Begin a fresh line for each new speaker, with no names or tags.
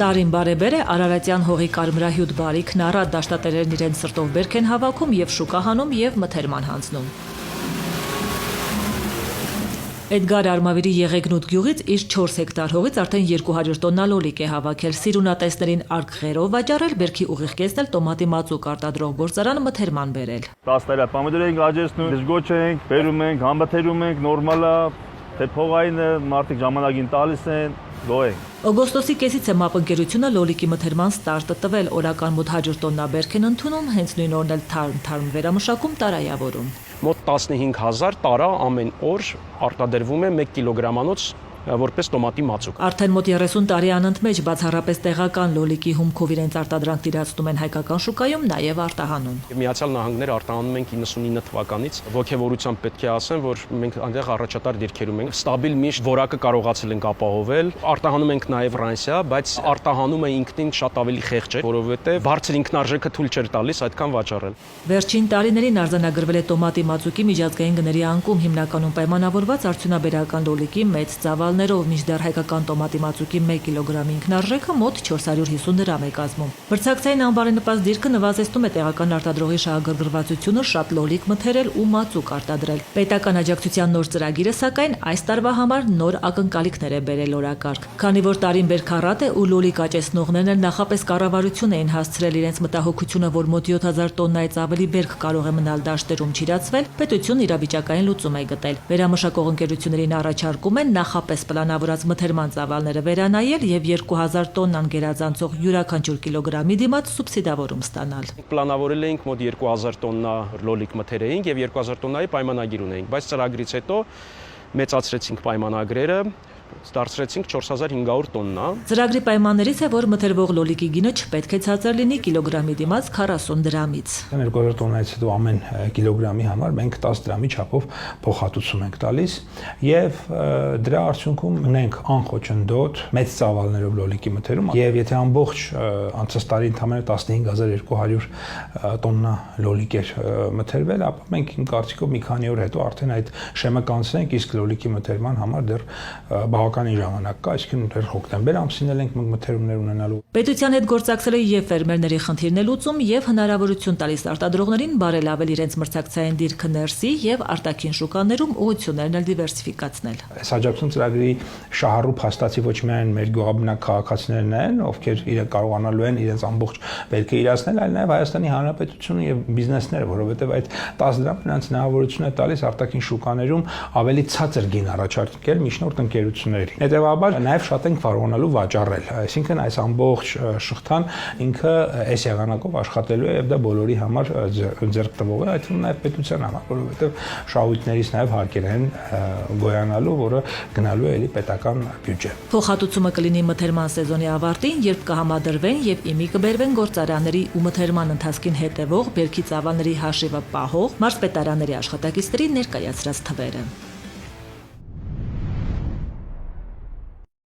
Տարին բարեբեր է Արարատյան հողի կարմրահյութ բարիքն առատ դաշտատերերն իրենց սրտով բերք են հավաքում եւ շուկա հանում եւ մթերման հանձնում։ Էդգար Արմավիրի Եղեգնուտ գյուղից իր 4 հեկտար հողից արդեն 200 տոննա լոլիկ է հավաքել, սիրունատեսներին արգղերով վաճառել, բերքի ուղիղ կեսնել, տոմատի մածուկ արտադրող գործարանը մթերման բերել։
10 պամիդոր ենք աճեցնում, դժգոչ ենք, բերում ենք, համբթերում ենք, նորմալ է, թե փողային մարդիկ ժամանակին տալիս են, գոհ ենք։
Օգոստոսի կեսից է ՄԱՊ ընկերությունը լոլիկի մթերման ստարտը տվել, օրական մոտ 100 տոննա բերք են ընդունում, հենց նույն օրն էլ թարմ վերամշակում, տարայավորում։
Մոտ 15,000 տարա ամեն օր արտադրվում է 1 կիլոգրամանոց որպես տոմատի մածուկ։
Արդեն մոտ 30 տարի անընդմեջ բացառապես տեղական լոլիկի հումքով իրենց արտադրանք իրացնում են հայկական շուկայում, նաև արտահանում։
Միացյալ Նահանգներ արտահանում ենք 99 թվականից։ Ոգևորությամբ պետք է ասեմ, որ մենք այնտեղ առաջատար դիրքերում ենք։ Ստաբիլ միշտ որակը կարողացել ենք ապահովել։ Արտահանում ենք նաև Ֆրանսիա, բայց արտահանումը ինքնին շատ ավելի խեղճ է, որովհետև բարձր ինքնարժեքը թույլ չէր տալիս այդքան վաճառել։
Վերջին տարիներին արձանագրվել է տոմատի մածուկի միջազգային գների անկում, հիմնականում պայմանավորված արդյունաբերական լոլիկի մեծ ծավալներով, մինչդեռ հայկական տոմատի մածուկի 1 կիլոգրամի ինքնարժեքը մոտ 450 դրամ է կազմում։ Մրցակցային անբարենպաստ դիրքը նվազեցնում է տեղական արտադրողի շահագրգռվածությունը շատ լոլիկ մթերել ու մածուկ արտադրել։ Պետական աջակցության նոր ծրագիրը, սակայն, այս տարվա համար նոր ակնկալիքներ է բերել օրակարգ։ Քանի որ տարին բերքառատ է ու լոլիկ աճեցնողներն էլ նախապես կառավարություն էին հասցրել իրենց մտահոգությունը, որ մոտ 7000 տոննայից ավելի բերք կարող է մնալ դաշտերում չիրացվել, պետությունն իրավիճակային լուծում է գտել։ Վերամշակող ընկերություններին առաջարկում են նախապես պլանավորած մթերման ծավալները վերանայել եւ 2000 տոննան գերազանցող յուրաքանչյուր կիլոգրամի դիմաց սուբսիդավորում ստանալ։
Պլանավորել էինք մոտ 2000 տոննա լոլիկ մթերեինք եւ 2000 տոննայի պայմանագիր ունեինք, բայց ծրագրից հետո մեծացրեցինք պայմանագրերը, դարձրեցինք 4500 տոննա։
Ծրագրի պայմաններից է, որ մթերվող լոլիկի գինը չպետք է ցածր լինի կիլոգրամի դիմաց 40 դրամից։
2000 տոննայից հետո ամեն կիլոգրամի համար մենք 10 դրամի չափով փոխհատուցում ենք տալիս եւ դրա արդյունքում ունենք անխոչնդոտ մեծ ծավալներով լոլիկի մթերում եւ եթե ամբողջ անցած տարի ընդամենը 15200 տոննա լոլիկ էր մթերվել, ապա մենք իմ կարծիքով մի քանի օր հետո արդեն այդ շեմը կանցնենք, իսկ լոլիկի մթերման համար դեռ բավականին ժամանակ կա, այսինքն դեռ հոկտեմբեր ամսին ենք մթերումներ ունենալու։
Պետության հետ գործակցել է եւ ֆերմերների խնդիրն է լուծում եւ հնարավորություն տալիս արտադրողներին բարելավել իրենց մրցակցային դիրքը ներսի եւ արտաքին շուկաներում ուղղություններն էլ դիվերսիֆիկացնել։
Այս աջակցություն ծրագրի շահառու փաստացի ոչ միայն մեր գյուղաբնակ քաղաքացիներն են, ովքեր իրենք կարողանալու են իրենց ամբողջ բերքը իրացնել, այլ նաեւ Հայաստանի Հանրապետությունը եւ բիզնեսները, որովհետեւ այդ 10 դրամ նրանց հնարավորություն է տալիս արտաքին շուկաներում ավելի ցածր գին առաջարկել միջնորդ ընկերությունների։ Հետևաբար նաև շատ ենք կարողանալու վաճառել, այսինքն այս ամբողջ շղթան ինքը այս եղանակով աշխատելու է եւ դա բոլորի համար ձեռք տվող է, այդ թվում նաև պետության համար, որովհետեւ շահույթներից նաև հարկեր են գոյանալու, որը գնալու է էլի պետական բյուջե։
Փոխհատուցումը կլինի մթերման սեզոնի ավարտին, երբ կհամադրվեն եւ իմի կբերվեն գործարանների ու մթերման ընթացքին հետևող բերքի ծավալների հաշիվը պահող մարզպետարանների աշխատակիցների ներկայացրած թվերը։